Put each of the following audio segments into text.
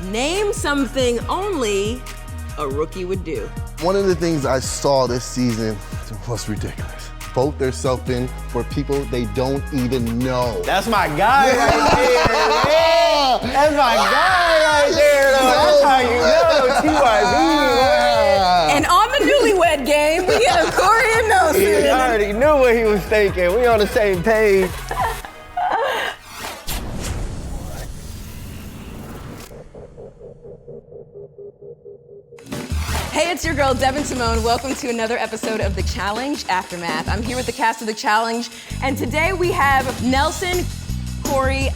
Name something only a rookie would do. One of the things I saw this season was ridiculous. Vote themselves in for people they don't even know. That's my guy right there, man. That's my guy right there, though. That's how you know TYB. And on the newlywed game, we get a Corey and Nelson. He already knew what he was thinking. We on the same page. Hey, it's your girl, Devyn Simone. Welcome to another episode of The Challenge Aftermath. I'm here with the cast of The Challenge, and today we have Nelson, Corey,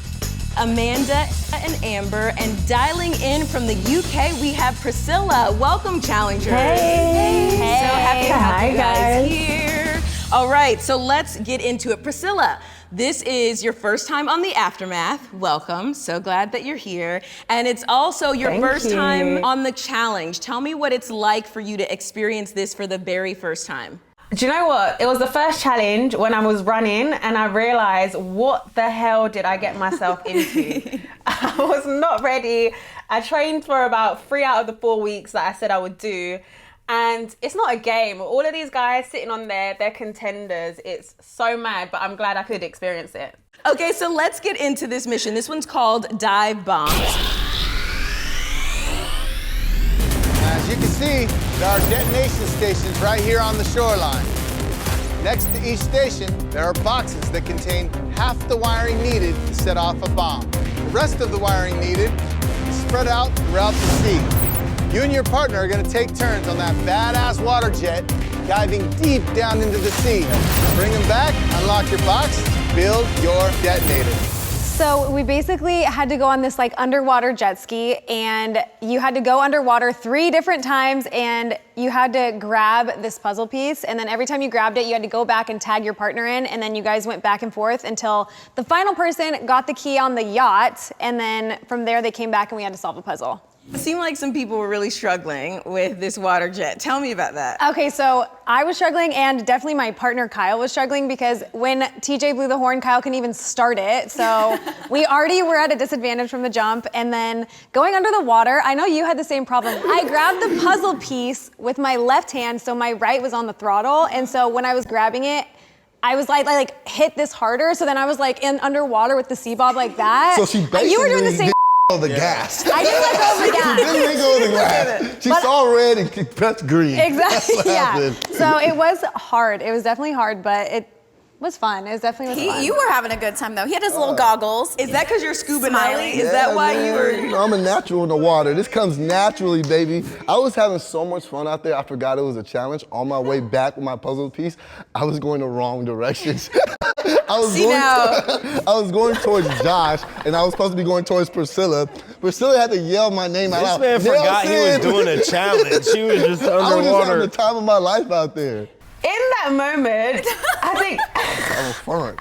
Amanda, and Amber, and dialing in from the UK, we have Priscilla. Welcome, challengers. Hey. So happy to have Hi, you guys guys. here. All right, so let's get into it. Priscilla, this is your first time on The Aftermath. Welcome, so glad that you're here. And it's also your Thank first you. time on The Challenge. Tell me what it's like for you to experience this for the very first time. Do you know what? It was the first challenge when I was running and I realized, what the hell did I get myself into? I was not ready. I trained for about 3 out of the 4 weeks that I said I would do. And it's not a game. All of these guys sitting on there, they're contenders. It's so mad, but I'm glad I could experience it. Okay, so let's get into this mission. This one's called Dive Bombs. As you can see, there are detonation stations right here on the shoreline. Next to each station, there are boxes that contain half the wiring needed to set off a bomb. The rest of the wiring needed is spread out throughout the sea. You and your partner are gonna take turns on that badass water jet, diving deep down into the sea. Bring them back, unlock your box, build your detonator. So we basically had to go on this like underwater jet ski, and you had to go underwater 3 different times, and you had to grab this puzzle piece, and then every time you grabbed it, you had to go back and tag your partner in, and then you guys went back and forth until the final person got the key on the yacht, and then from there they came back and we had to solve a puzzle. It seemed like some people were really struggling with this water jet. Tell me about that. Okay, so I was struggling, and definitely my partner Kyle was struggling, because when TJ blew the horn, Kyle couldn't even start it. So we already were at a disadvantage from the jump, and then going under the water, I know you had the same problem. I grabbed the puzzle piece with my left hand, so my right was on the throttle, and so when I was grabbing it, I was like hit this harder, so then I was like in underwater with the sea bob like that. So she basically You were doing the same. the gas. I didn't let go of the gas. She didn't let go of the gas. She saw red and she pressed green. Exactly, That's what yeah. happened. So it was hard. It was definitely hard, but it was fun. It was definitely fun. You were having a good time though. He had his little goggles. Is that because you're scuba Smiling. Nelly? Is that why you were? You know, I'm a natural in the water. This comes naturally, baby. I was having so much fun out there. I forgot it was a challenge. On my way back with my puzzle piece, I was going the wrong directions. I was going towards Josh, and I was supposed to be going towards Priscilla. Priscilla had to yell my name out. This man forgot he was doing a challenge. He was just I was just having underwater. the time of my life out there. In that moment, I think That was fun.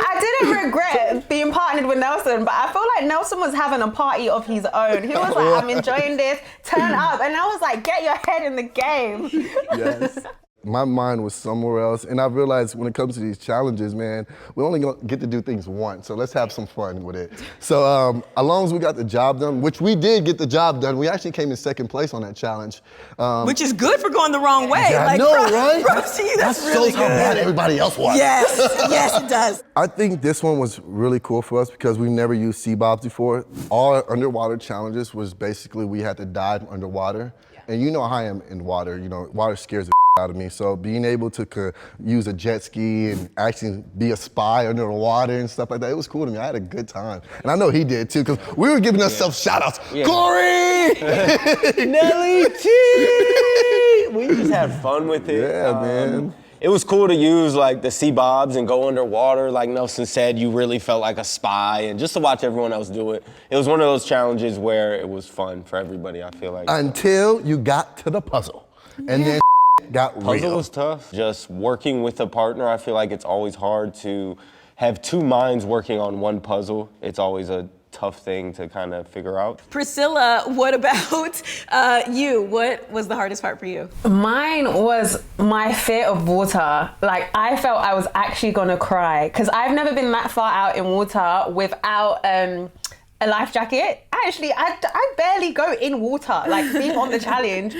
I didn't regret being partnered with Nelson, but I feel like Nelson was having a party of his own. He was like, I'm enjoying this, turn up. And I was like, get your head in the game. Yes. My mind was somewhere else, and I realized when it comes to these challenges, man, we only get to do things once, so let's have some fun with it. So as long as we got the job done, which we did get the job done, we actually came in second place on that challenge. Which is good for going the wrong way. Yeah, like, I know, right? Props to you, that's really shows how good. bad everybody else was. Yes, yes, it does. I think this one was really cool for us because we've never used sea bobs before. Our underwater challenges was basically we had to dive underwater. Yeah. And you know how I am in water. You know, water scares the out of me. So being able to use a jet ski and actually be a spy under the water and stuff like that, it was cool to me. I had a good time. And I know he did too, because we were giving ourselves shout outs. Yeah. Corey! Nelly T! We just had fun with it. Yeah, man. It was cool to use like the sea bobs and go underwater. Like Nelson said, you really felt like a spy, and just to watch everyone else do it. It was one of those challenges where it was fun for everybody, I feel like. Until you got to the puzzle. And then got real. Puzzle was tough. Just working with a partner, I feel like it's always hard to have 2 minds working on one puzzle. It's always a tough thing to kind of figure out. Priscilla, what about you? What was the hardest part for you? Mine was my fear of water. Like, I felt I was actually gonna cry because I've never been that far out in water without A life jacket. Actually, I barely go in water. Like being on the challenge,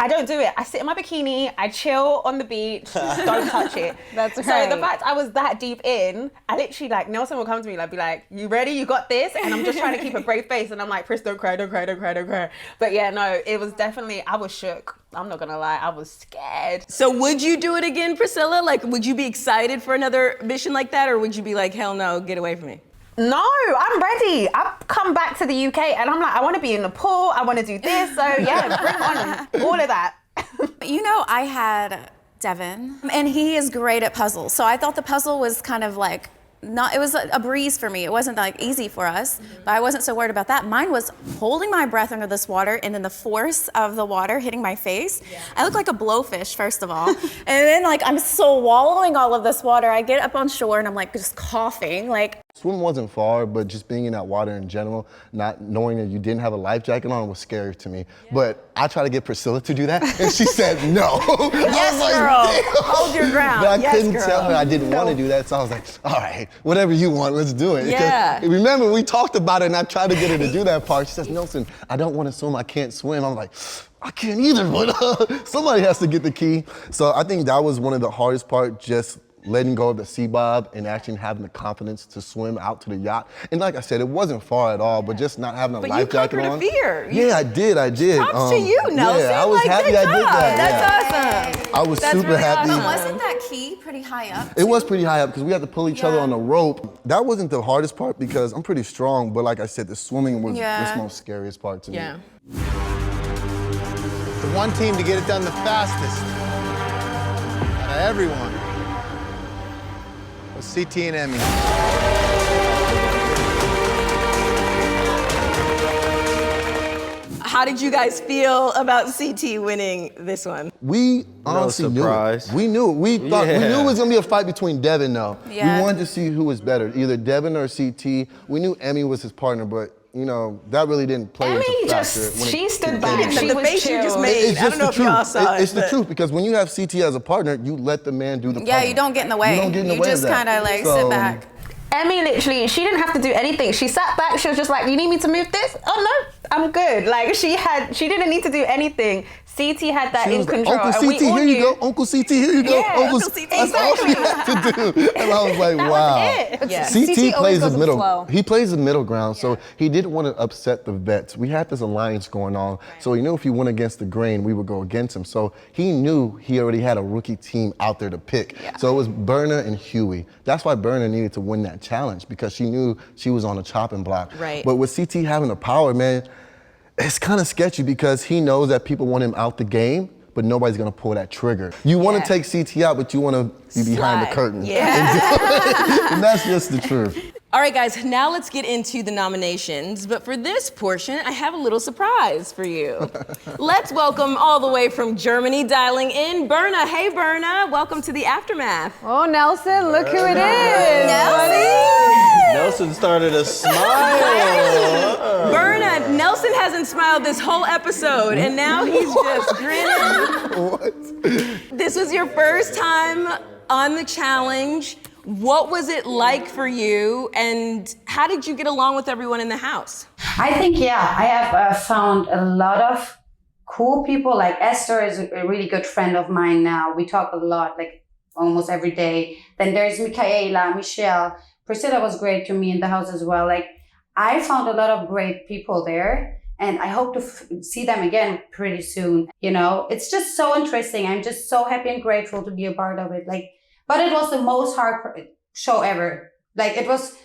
I don't do it. I sit in my bikini, I chill on the beach, just don't touch it. That's So right. the fact I was that deep in, I literally like, Nelson will come to me like, be like, you ready? You got this? And I'm just trying to keep a brave face. And I'm like, Pris, don't cry, don't cry, don't cry, don't cry. But yeah, no, it was definitely, I was shook. I'm not gonna lie, I was scared. So would you do it again, Priscilla? Like, would you be excited for another mission like that? Or would you be like, hell no, get away from me? No, I'm ready. I've come back to the UK and I'm like, I want to be in the pool. I want to do this. So yeah, bring on all of that. You know, I had Devyn, and he is great at puzzles. So I thought the puzzle was kind of like, it was a breeze for me. It wasn't like easy for us, but I wasn't so worried about that. Mine was holding my breath under this water and then the force of the water hitting my face. Yeah. I look like a blowfish, first of all. And then like, I'm swallowing all of this water. I get up on shore and I'm like just coughing, like. Swim wasn't far, but just being in that water in general, not knowing that you didn't have a life jacket on was scary to me. Yeah. But I tried to get Priscilla to do that, and she said no. Yes, girl. Hold your ground. But I yes, couldn't girl. tell her I didn't want to do that, so I was like, all right, whatever you want, let's do it. Yeah. Because remember, we talked about it, and I tried to get her to do that part. She says, Nelson, I don't want to swim, I can't swim. I'm like, I can't either, but somebody has to get the key. So I think that was one of the hardest part, just letting go of the sea bob and actually having the confidence to swim out to the yacht. And like I said, it wasn't far at all, but just not having a life jacket on. But you conquered a fear. Yeah, I did. Props to you, Nelson. Yeah, I was like, happy good I did job. that. That's awesome. I was That's super really happy. awesome. But wasn't that key pretty high up? It was pretty high up because we had to pull each other Yeah. on the rope. That wasn't the hardest part because I'm pretty strong, but like I said, the swimming was Yeah. the most scariest part to me. Yeah. The one team to get it done the fastest out of everyone was CT and Emmy. How did you guys feel about CT winning this one? We honestly knew surprise. it. We knew it. We knew it was gonna be a fight between Devyn though. Yeah. We wanted to see who was better, either Devyn or CT. We knew Emmy was his partner, but you know, that really didn't play into Emmy factor. just, when it she stood came back. to She The was face you just chill. made. It's I don't just know the if y'all truth. saw it, It's the but- truth because when you have CT as a partner, you let the man do the Yeah, partner. you don't get in the way. You don't get in the way just of that. kind of like So, sit back. Emmy literally, she didn't have to do anything. She sat back, she was just like, you need me to move this? Oh no, I'm good. Like she didn't need to do anything. CT had that She in was like, control. Uncle and we CT, all here you knew- go. Uncle CT, here you go. Yeah, Uncle Uncle CT. That's all she had to do. And I was like, That wow. was it. Yeah. CT CT always plays the goes with middle. flow. He plays the middle ground, so he didn't want to upset the vets. We had this alliance going on, so he knew if he went against the grain, we would go against him. So he knew he already had a rookie team out there to pick. Yeah. So it was Berna and Huey. That's why Berna needed to win that challenge because she knew she was on a chopping block. Right. But with CT having the power, man, it's kind of sketchy because he knows that people want him out the game, but nobody's gonna pull that trigger. You want Yeah. to take CT out, but you want to be behind the Slide. curtain. Yeah. And that's just the truth. All right, guys, now let's get into the nominations. But for this portion, I have a little surprise for you. Let's welcome all the way from Germany, dialing in, Berna. Hey, Berna, welcome to the Aftermath. Oh, Nelson, look who it is. Nelson started to smile. Berna, Nelson hasn't smiled this whole episode, and now he's just grinning. What? This was your first time on the challenge. What was it like for you, and how did you get along with everyone in the house? I think, yeah, I have found a lot of cool people. Like Esther is a really good friend of mine now. We talk a lot, like almost every day. Then there's Michaela, Michelle. Priscilla was great to me in the house as well. Like I found a lot of great people there, and I hope to see them again pretty soon. You know, it's just so interesting. I'm just so happy and grateful to be a part of it. Like, but it was the most hard show ever. Like it was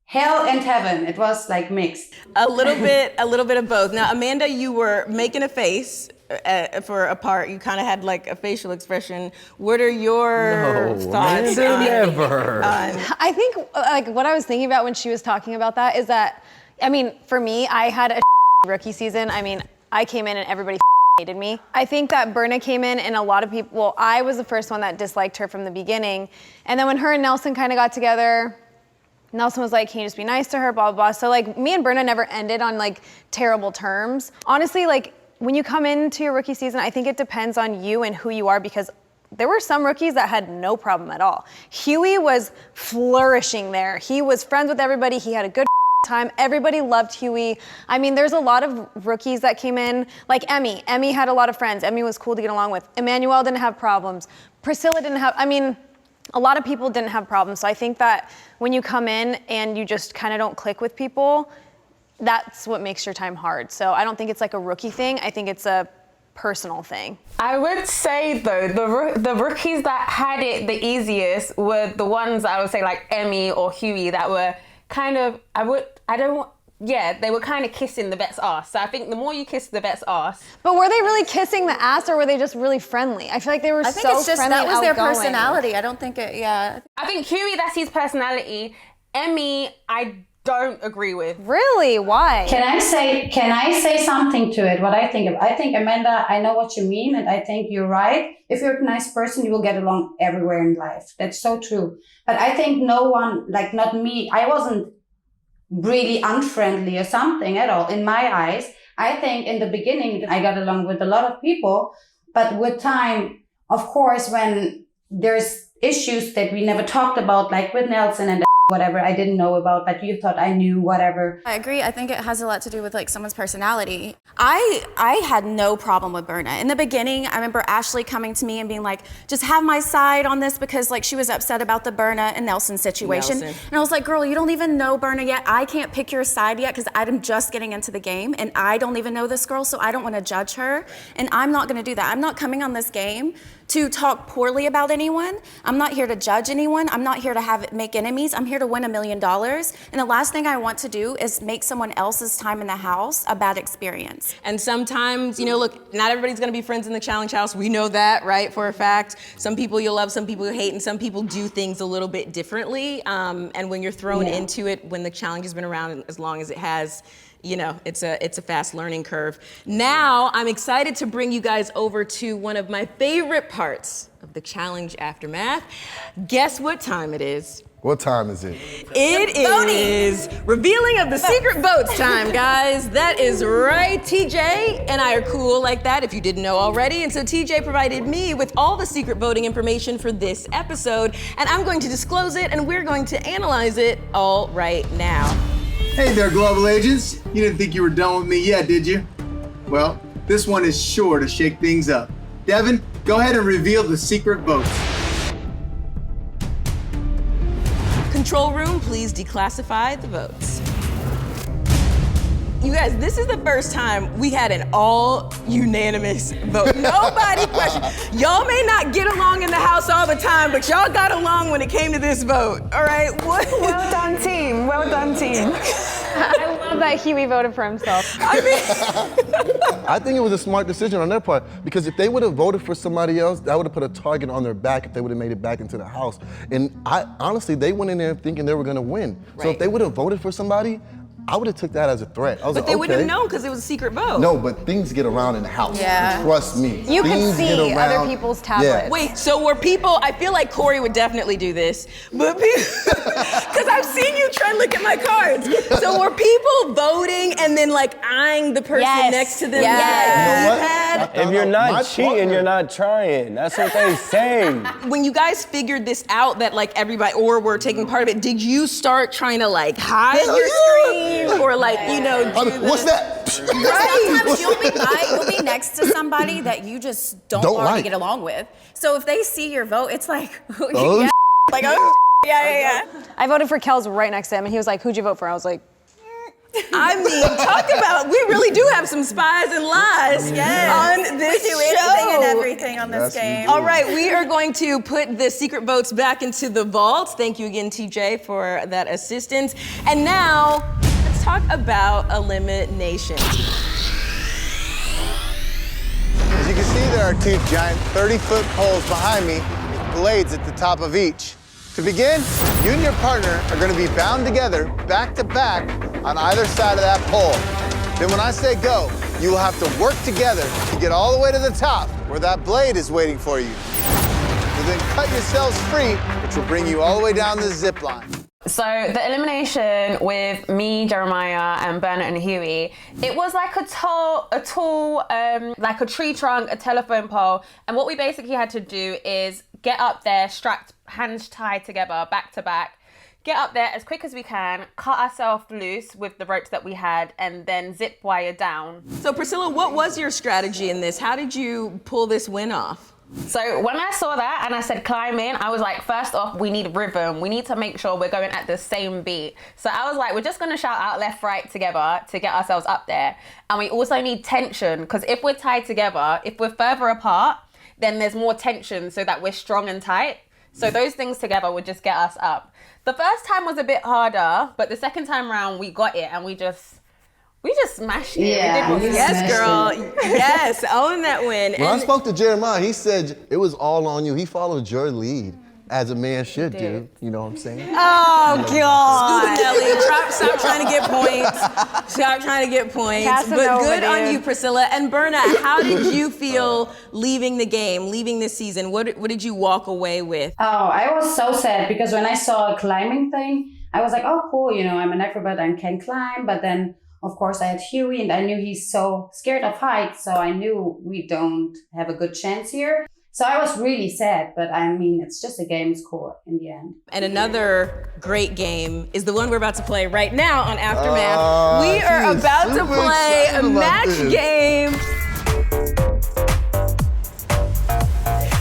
hell and heaven. It was like mixed. A little bit of both. Now, Amanda, you were making a face for a part. You kind of had like a facial expression. What are your thoughts? Never. I think like what I was thinking about when she was talking about that is that, I mean, for me, I had a rookie season. I mean, I came in and everybody hated me. I think that Berna came in and a lot of people, well, I was the first one that disliked her from the beginning. And then when her and Nelson kind of got together, Nelson was like, can you just be nice to her, blah, blah, blah. So like me and Berna never ended on like terrible terms. Honestly, like when you come into your rookie season, I think it depends on you and who you are because there were some rookies that had no problem at all. Huey was flourishing there. He was friends with everybody. He had a good time. Everybody loved Huey. I mean, there's a lot of rookies that came in, like Emmy. Emmy had a lot of friends. Emmy was cool to get along with. Emmanuel didn't have problems. Priscilla didn't have, a lot of people didn't have problems. So I think that when you come in and you just kind of don't click with people, that's what makes your time hard. So I don't think it's like a rookie thing. I think it's a personal thing. I would say though, the rookies that had it the easiest were the ones I would say like Emmy or Huey that were kind of, they were kind of kissing the vet's ass. So I think the more you kiss the vet's ass. But were they really kissing the ass or were they just really friendly? I feel like they were so friendly. I think it's just that was their outgoing. personality. I don't think I think Huey, that's his personality. Emmy, I don't agree with. Really? Why? Can I say something to it? What I think of? I think, Amanda, I know what you mean, and I think you're right. If you're a nice person, you will get along everywhere in life. That's so true. But I think no one, like not me, I wasn't really unfriendly or something at all in my eyes. I think in the beginning I got along with a lot of people, but with time, of course, when there's issues that we never talked about, like with Nelson and whatever I didn't know about, but you thought I knew, whatever. I agree. I think it has a lot to do with like someone's personality. I had no problem with Berna. In the beginning, I remember Ashley coming to me and being like, just have my side on this because like she was upset about the Berna and Nelson situation. And I was like, girl, you don't even know Berna yet. I can't pick your side yet because I'm just getting into the game and I don't even know this girl, so I don't want to judge her. And I'm not going to do that. I'm not coming on this game to talk poorly about anyone. I'm not here to judge anyone. I'm not here to make enemies. I'm here to win $1 million. And the last thing I want to do is make someone else's time in the house a bad experience. And sometimes, look, not everybody's gonna be friends in the challenge house. We know that, right, for a fact. Some people you'll love, some people you hate, and some people do things a little bit differently. And when you're thrown into it, when the challenge has been around as long as it has, it's a fast learning curve. Now, I'm excited to bring you guys over to one of my favorite parts of the challenge aftermath. Guess what time it is? What time is it? It is revealing of the secret votes time, guys. That is right. TJ and I are cool like that, if you didn't know already. And so TJ provided me with all the secret voting information for this episode, and I'm going to disclose it, and we're going to analyze it all right now. Hey there, Global Agents. You didn't think you were done with me yet, did you? Well, this one is sure to shake things up. Devyn, go ahead and reveal the secret votes. Control room, please declassify the votes. You guys, this is the first time we had an all unanimous vote. Nobody questioned. Y'all may not get along in the house all the time, but y'all got along when it came to this vote. All right? What? Well done, team. Well done, team. I love that Huey voted for himself. I think it was a smart decision on their part because if they would have voted for somebody else, that would have put a target on their back if they would have made it back into the house. And honestly, they went in there thinking they were gonna win. Right. So if they would have voted for somebody, I would have took that as a threat. I was But they wouldn't have known because it was a secret vote. No, but things get around in the house. Yeah. Trust me. You can Things see get around. other people's tablets. Yeah. Wait, so were people, I feel like Corey would definitely do this, but because I've seen you try to look at my cards. So were people voting and then like eyeing the person next to them? Yes. You know what? If you're not My cheating, partner- you're not trying. That's what they say. When you guys figured this out that like everybody, or were taking part of it, did you start trying to like hide your screen or like, do What's that? Sometimes you'll be next to somebody that you just don't want like. to get along with. So if they see your vote, it's like, Oh, yeah, like, oh, yeah. I voted for Kel's right next to him, and he was like, who'd you vote for? I was like, I mean, talk about, we really do have some spies and lies on this We do show. anything and everything on this game. All right, we are going to put the secret votes back into the vault. Thank you again, TJ, for that assistance. And now, let's talk about elimination. As you can see, there are two giant 30-foot poles behind me with blades at the top of each. To begin, you and your partner are going to be bound together back to back on either side of that pole. Then when I say go, you will have to work together to get all the way to the top where that blade is waiting for you. You'll then cut yourselves free, which will bring you all the way down the zip line. So the elimination with me, Jeremiah, and Berna and Huey, it was like a tool, like a tree trunk, a telephone pole. And what we basically had to do is get up there, strapped, hands tied together, back to back, get up there as quick as we can, cut ourselves loose with the ropes that we had, and then zip wire down. So Priscilla, what was your strategy in this? How did you pull this win off? So when I saw that and I said climb in, I was like, first off, we need rhythm. We need to make sure we're going at the same beat. So I was like, we're just gonna shout out left, right together to get ourselves up there. And we also need tension, because if we're tied together, if we're further apart, then there's more tension so that we're strong and tight. So those things together would just get us up. The first time was a bit harder, but the second time around we got it and we just smashed it. Yeah, we did what we Yes, girl. Yes, own that win. When I spoke to Jeremiah, he said it was all on you. He followed your lead, as a man should do. You know what I'm saying? Oh, God. Nelly, stop trying to get points. Stop trying to get points. Casanova, But good on dude. you, Priscilla. And Berna, how did you feel leaving the game, leaving this season? What did you walk away with? Oh, I was so sad because when I saw a climbing thing, I was like, oh, cool, you know, I'm an acrobat and can climb. But then, of course, I had Huey and I knew he's so scared of heights. So I knew we don't have a good chance here. So I was really sad, but I mean, it's just a game, it's cool in the end. And another great game is the one we're about to play right now on Aftermath. We are she's about to super play a excited about match this. game.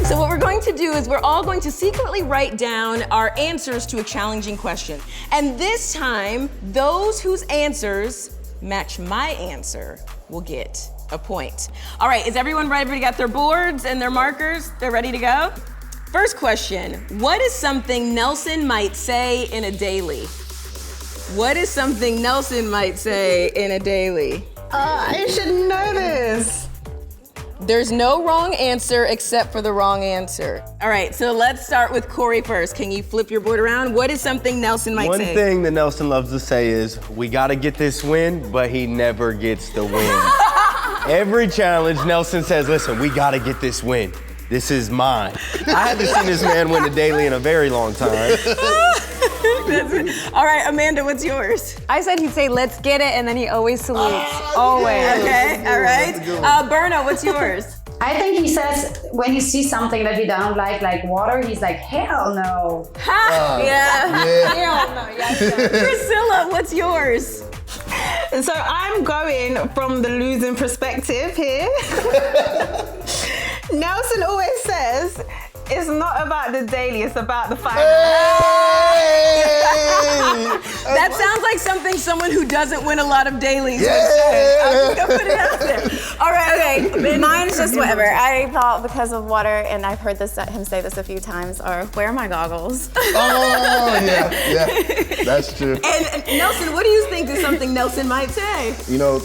So what we're going to do is we're all going to secretly write down our answers to a challenging question. And this time, those whose answers match my answer will get a point. All right, is everyone ready? Everybody got their boards and their markers? They're ready to go? First question, what is something Nelson might say in a daily? What is something Nelson might say in a daily? I should know this. There's no wrong answer except for the wrong answer. All right, so let's start with Corey first. Can you flip your board around? What is something Nelson might One say? thing that Nelson loves to say is, we gotta get this win, but he never gets the win. Every challenge, Nelson says, listen, we gotta get this win. This is mine. I haven't seen this man win a daily in a very long time. All right, Amanda, what's yours? I said he'd say, let's get it, and then he always salutes. Always. Okay, all right. Berna, what's yours? I think he says when he sees something that he don't like water, he's like, hell no. Yeah. Priscilla, what's yours? So I'm going from the losing perspective here. Nelson always says, it's not about the daily, it's about the final. That sounds like someone who doesn't win a lot of dailies would say. I'm just gonna put it out there. All right, okay. Mine's just whatever. I thought because of water, and I've heard him say this a few times, or where are my goggles? Oh, yeah, that's true. And Nelson, what do you think is something Nelson might say? You know,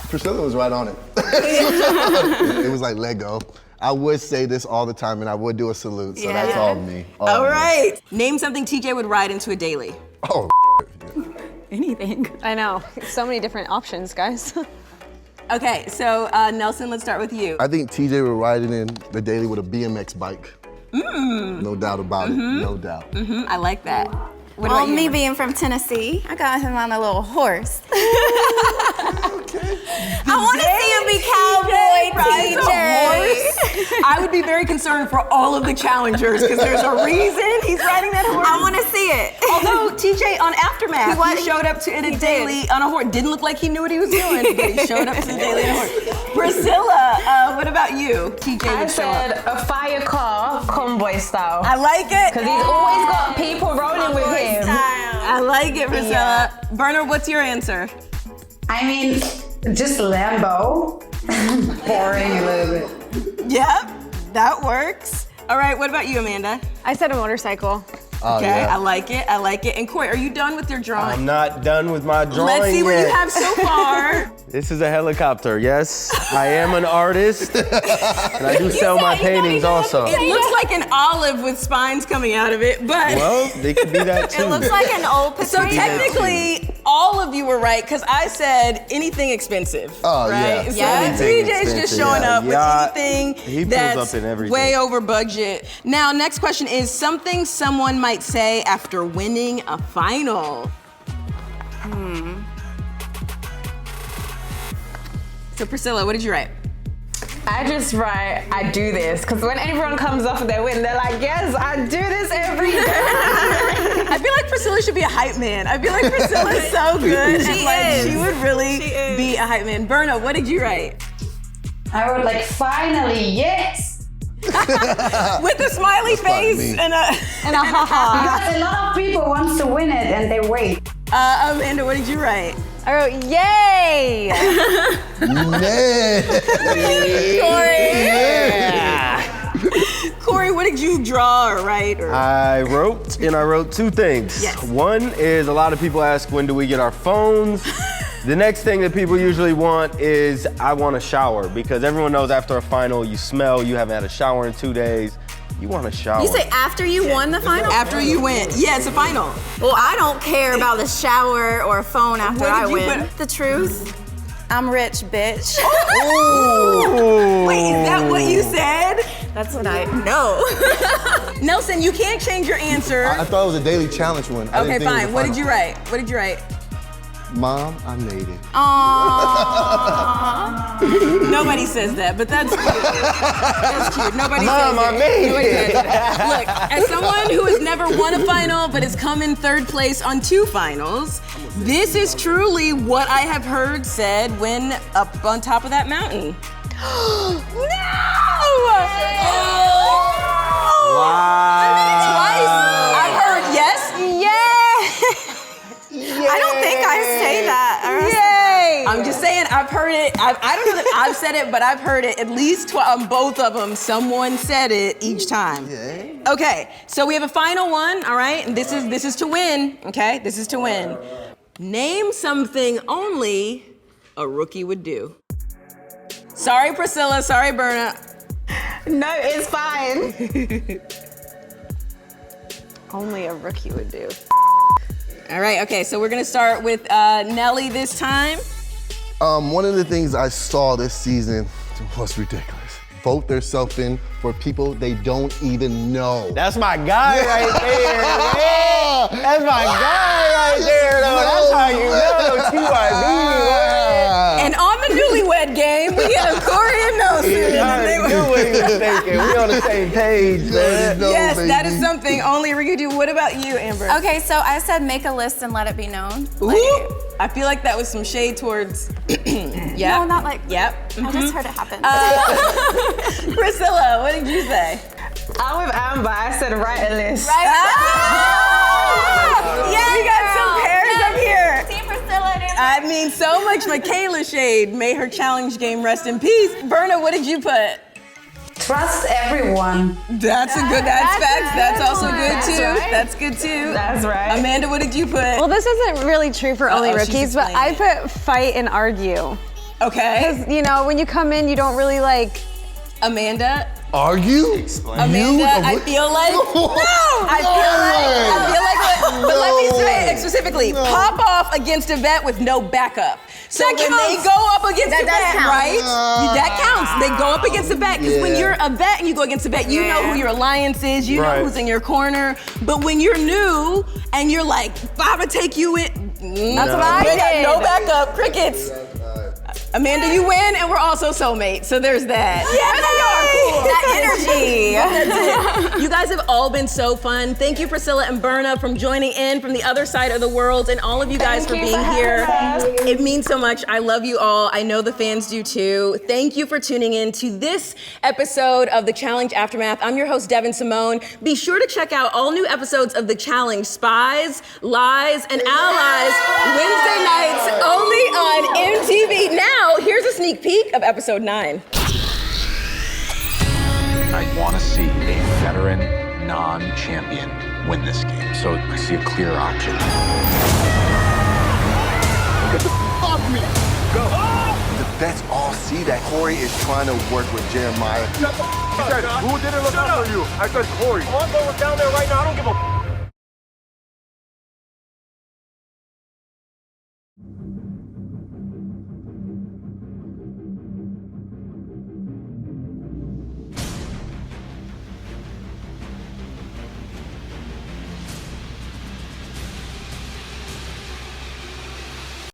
Priscilla was right on it. It was like, let go. I would say this all the time, and I would do a salute, so that's all me. All right. Name something TJ would ride into a daily. Oh, Anything. I know. So many different options, guys. Okay, so Nelson, let's start with you. I think TJ would ride it in the daily with a BMX bike. No doubt about it, no doubt. I like that. What Well, about you? me being from Tennessee, I got him on a little horse. I want to see him be cowboy TJ. I would be very concerned for all of the challengers because there's a reason he's riding that horse. I want to see it. Although TJ on Aftermath, he showed up to a daily on a horse. Didn't look like he knew what he was doing, but he showed up to the daily on a horse. Priscilla, what about you? TJ I would show up. said a fire car convoy style. I like it. Because he's always got people rolling with him. I like it, Priscilla. Berna, what's your answer? I mean, just Lambo. Boring a little bit. Yep, that works. All right, what about you, Amanda? I said a motorcycle. Oh, Okay, yeah. I like it. I like it. And Corey, are you done with your drawing? I'm not done with my drawing Let's see what you yet. have so far. This is a helicopter, yes. I am an artist, and I do sell my paintings also. It looks like an olive with spines coming out of it, but Well, they could be that too. It looks like an old so potato. technically, all of you were right because I said anything expensive. Oh, right? yeah. So Anything TJ's just expensive, showing yeah. up Yeah, with anything he pulls that's up in everything. way over budget. Now, next question is something someone might say after winning a final. So Priscilla, what did you write? I just write, I do this, because when everyone comes off their win, they're like, yes, I do this every day. I feel like Priscilla should be a hype man. I feel like Priscilla's so good. She would really be a hype man. Berna, what did you write? I wrote like, finally, yes. With a smiley face and a haha. Because a lot of people want to win it and they wait. Amanda, what did you write? I wrote, yay! Corey, what did you draw or write? I wrote two things. Yes. One is a lot of people ask, when do we get our phones? The next thing that people usually want is, I want a shower, because everyone knows after a final, you smell, you haven't had a shower in 2 days. You want a shower. You say after you won the final? After you win. Yeah, it's a final. Well, I don't care about a shower or a phone after What I did you win. put? The truth, I'm rich, bitch. Wait, is that what you said? That's what I know. Nelson, you can't change your answer. I thought it was a daily challenge one. I didn't Okay, think it was fine. a What did final. you write? What did you write? Mom, I made it. Aww. Nobody says that, but that's cute. That's cute. Nobody Mom, says I it. made Nobody it. says it. Look, as someone who has never won a final but has come in third place on 2 finals, this is truly what I have heard said when up on top of that mountain. No! Twice. I've heard yes. I don't think I say that. Yay! I'm just saying, I've heard it. I don't know that I've said it, but I've heard it at least on both of them. Someone said it each time. Yeah. Okay, so we have a final one, all right? And this is to win, okay? This is to win. Name something only a rookie would do. Sorry, Priscilla. Sorry, Berna. No, it's fine. Only a rookie would do. All right, okay, so we're gonna start with Nelly this time. One of the things I saw this season was ridiculous. Vote themselves in for people they don't even know. That's my guy right there, man. That's my guy right there, though. That's how you know TYB. And on the newlywed game, we have Corey and Nelson. I knew what he was thinking. We on the same page, man. Yes, that is something only Ricky do. What about you, Amber? Okay, so I said make a list and let it be known. Ooh, I feel like that was some shade towards. Yeah. No, not like. Yep. I just heard it happen. Priscilla, what did you say? I'm with Amber. I said write a list. Yeah, we got some pairs up here. Team Priscilla and Amber. I mean, so much Michaela shade. May her challenge game rest in peace. Berna, what did you put? Trust everyone. That's a good. That's facts. That's also good too. right. That's good too. That's right. Amanda, what did you put? Well, this isn't really true for only she's rookies, but I explaining put fight and argue. Okay. You know, when you come in, you don't really like. Amanda. Argue? Amanda, I feel like I feel like, but let me say it specifically. Pop off against a vet with no backup. So That when they counts. go up against That a does vet, count. right? That counts. They go up against a vet because when Yeah. you're a vet and you go against a vet, you know who your alliance is. You know Right. who's in your corner. But when you're new and you're like, I'm gonna take you in. That's what I did. No backup. Crickets. Amanda, you win, and we're also soulmates, so there's that. That energy. You guys have all been so fun. Thank you, Priscilla and Berna, from joining in from the other side of the world, and all of you guys for being here. It means so much. I love you all. I know the fans do too. Thank you for tuning in to this episode of The Challenge Aftermath. I'm your host, Devyn Simone. Be sure to check out all new episodes of The Challenge, Spies, Lies, and Allies, Wednesday nights only on MTV. Now, here's a sneak peek of episode 9. I want to see a veteran, non-champion win this game. So I see a clear option. Get the off me! Go! The vets all see that Corey is trying to work with Jeremiah. He said, who didn't look out for you? I said, Corey. Lonzo was down there right now. I don't give a